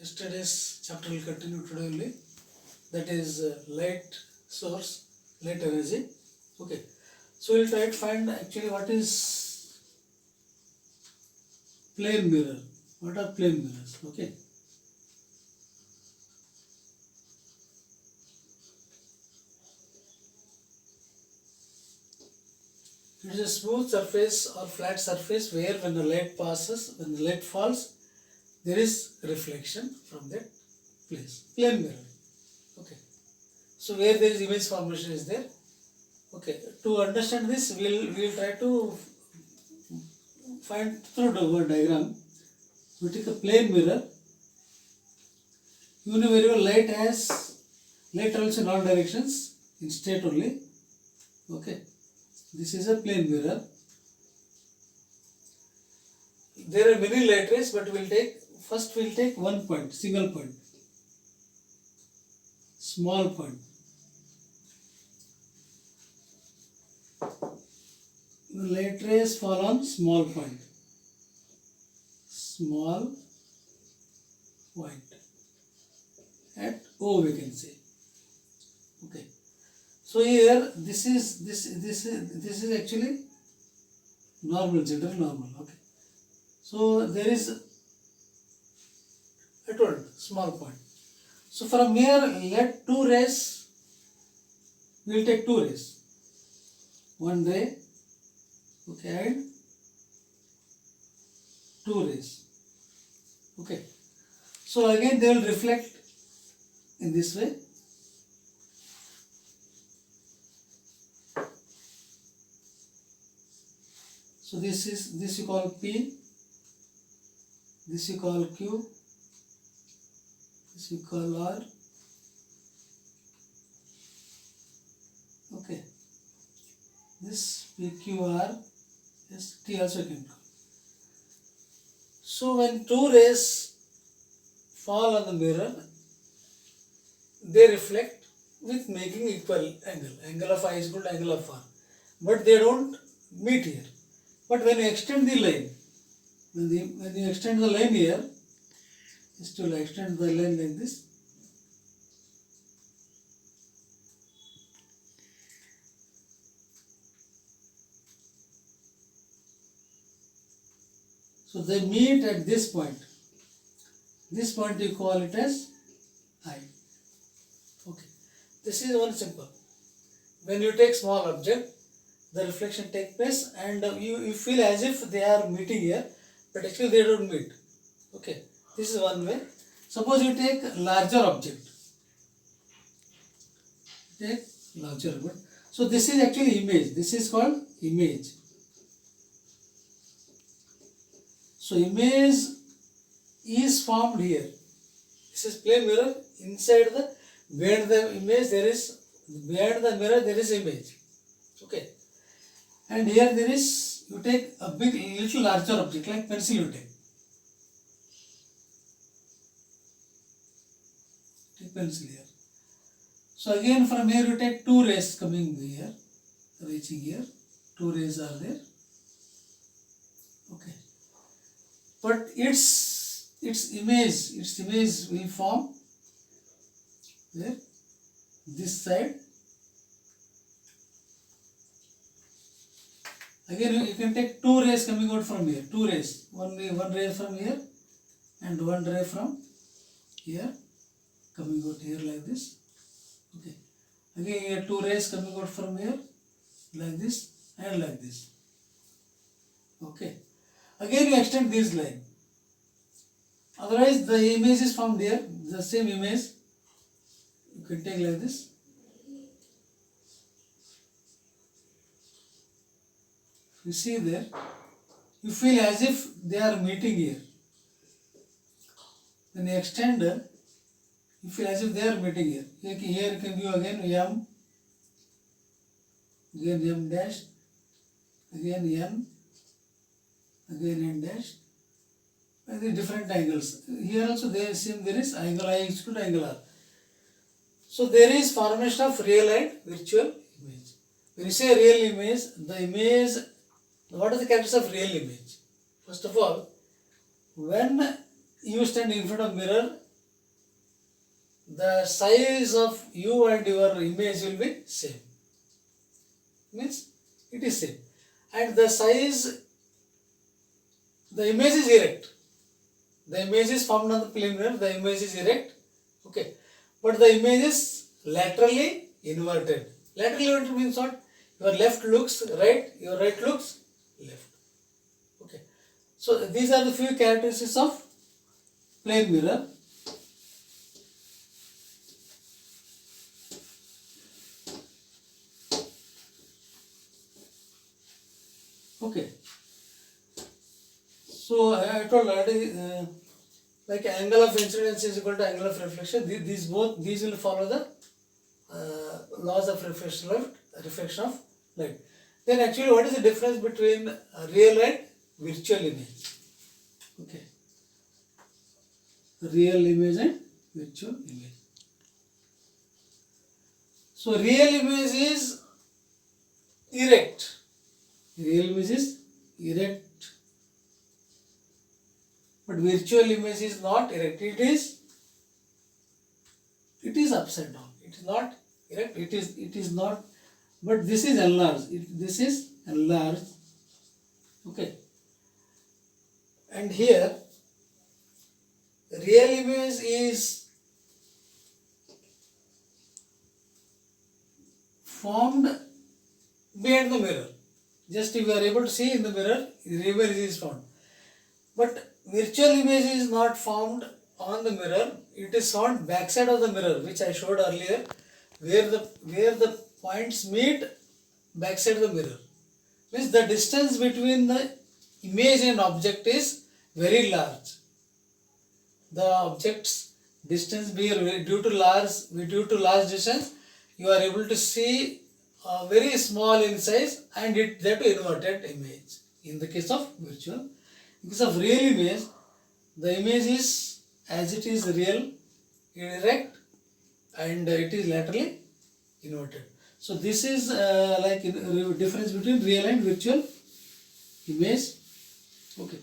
Yesterday's chapter will continue today only. That is light source, light energy. Okay. So we'll try to find actually what is plane mirror. What are plane mirrors? Okay. It is a smooth surface or flat surface where when the light passes, when the light falls, there is reflection from that place. Plane mirror. Okay. So where there is image formation is there. Okay. To understand this, we'll try to find through the word diagram. We take a plane mirror. You know very well light travels in all directions in straight only. Okay. This is a plane mirror. There are many light rays, but we'll take one point, single point, small point. The light rays fall on small point, at O we can say. Okay. So here this is actually normal, general normal. Okay. So there is I told small point. So from here let two rays, we will take two rays. One ray, okay, and two rays. Okay. So again they will reflect in this way. So this you call P, this you call Q, this you call R. Okay. This PQR, yes, T also can call. So when two rays fall on the mirror, they reflect with making equal angle. Angle of I is equal to angle of R. But they don't meet here. But when you extend the line, when you extend the line here, is to extend the line like this. So they meet at this point. This point you call it as I. Okay. This is one simple. When you take small object, the reflection takes place and you feel as if they are meeting here, but actually they don't meet. Okay. This is one way. Suppose you take larger object. Take larger object. So this is actually image. This is called image. So image is formed here. This is plane mirror. Inside behind the image behind the mirror there is image. Okay. And here there is, you take a little larger object like pencil you take. Take pencil here. So again from here you take two rays coming here, reaching here. Two rays are there. Okay. But its image will form there, this side. Again you can take two rays coming out from here, two rays, one ray from here and one ray from here coming out here like this. Okay. Again here two rays coming out from here like this and like this. Okay. Again you extend this line. Otherwise the image is formed here, the same image. You can take like this. You see there, you feel as if they are meeting here. When you extend, you feel as if they are meeting here. Here you can give again M, again M dash, again N, again N dash, and the different angles. Here also there is angle I is equal to angle R. So there is formation of real and virtual image. When you say real image, the image, what are the characters of real image? First of all, when you stand in front of mirror, the size of you and your image will be same. Means it is same. And the size, the image is erect. The image is formed on the plane mirror, the image is erect. Okay. But the image is laterally inverted. Laterally inverted means what? Your left looks right, your right looks left. Okay. So these are the few characteristics of plane mirror. Okay. So I told already, like angle of incidence is equal to angle of reflection. These will follow the laws of reflection of light. Then actually, what is the difference between real and virtual image? Okay. Real image and virtual image. So real image is erect. Real image is erect. But virtual image is not erect. It is upside down. It is not erect. It is not. But this is enlarged. This is enlarged. Okay. And here, real image is formed behind the mirror. Just if you are able to see in the mirror, real image is formed. But virtual image is not formed on the mirror. It is formed backside of the mirror, which I showed earlier, where the points meet backside of the mirror. Means the distance between the image and object is very large. The object's distance being due to large distance, you are able to see very small in size, and that to inverted image. In the case of virtual. In case of real image, the image is as it is real, erect, and it is laterally inverted. So this is like difference between real and virtual image. Okay.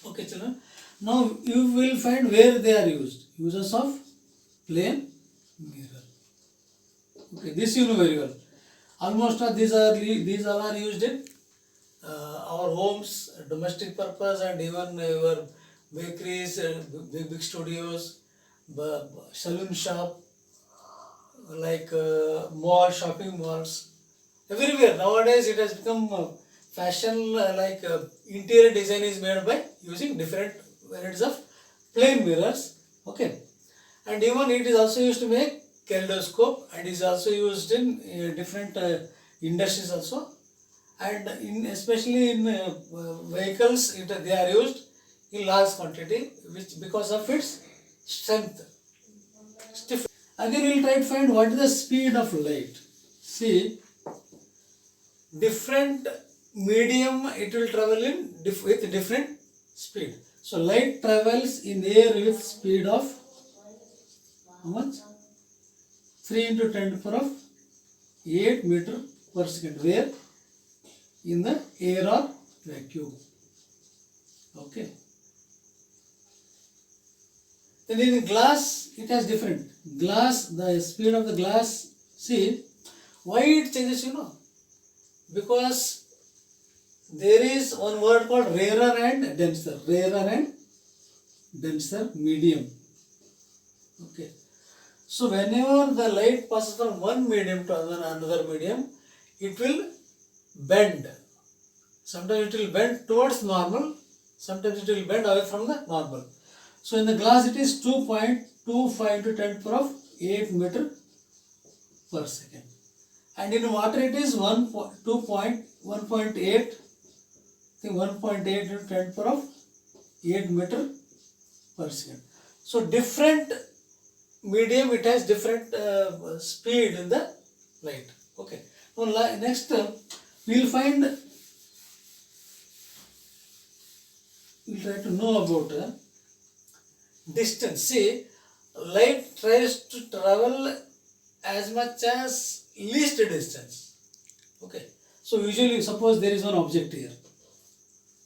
Okay, children. Now you will find where they are used. Uses of plane mirror. Okay, this you know very well. Almost these all are used in our homes, domestic purpose, and even our bakeries, big studios, saloon shop, like mall, shopping malls, everywhere. Nowadays it has become fashion, like interior design is made by using different varieties of plane mirrors. Okay, and even it is also used to make kaleidoscope, and is also used in different industries also, and especially in vehicles they are used in large quantity, which because of its strength. Again we will try to find what is the speed of light. See, different medium it will travel in with different speed. So light travels in air with speed of how much? 3 into 10 to the power of 8 meter per second. Where? In the air or vacuum. Okay. Then in glass, it has different. Glass, the speed of the glass, see, why it changes, because there is one word called rarer and denser. Rarer and denser medium. Okay. So whenever the light passes from one medium to another medium, it will bend. Sometimes it will bend towards normal, sometimes it will bend away from the normal. So in the glass it is 2.25 to 10 to the power of 8 meter per second. And in water it is 1.8 into 10 to the power of 8 meter per second. So different medium, it has different speed in the light. Okay. Now next we will find, we will try to know about distance. See, light tries to travel as much as least distance. Okay. So usually suppose there is one object here.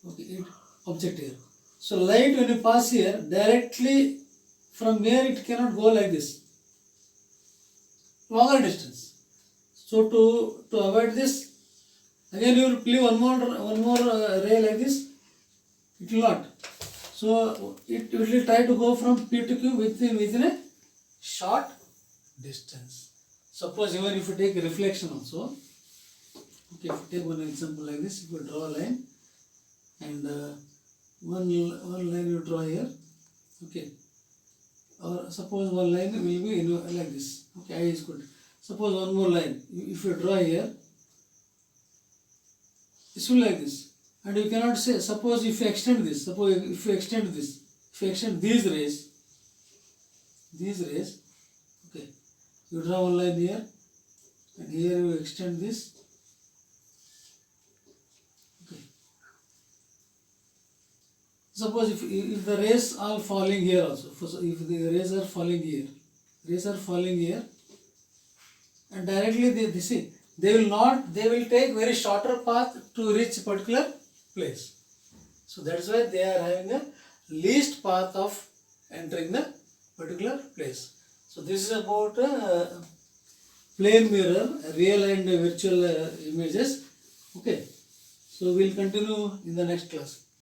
Okay, object here. So light when you pass here, directly from here it cannot go like this, longer distance. So to avoid this, again you will play one more ray like this, it will not. So it will try to go from P to Q within a short distance. Suppose even if you take a reflection also, okay, if you take one example like this, if you draw a line and one line you draw here, okay, or suppose one line will be like this, okay, I is good. Suppose one more line, if you draw here, this will like this, and you cannot say, suppose if you extend this, suppose if you extend this, if you extend these rays, okay, you draw one line here, and here you extend this, okay. Suppose if the rays are falling here also, if the rays are falling here, and directly they will take very shorter path to reach a particular place. So that's why they are having a least path of entering the particular place. So this is about plane mirror, real and virtual images. Okay. So we'll continue in the next class.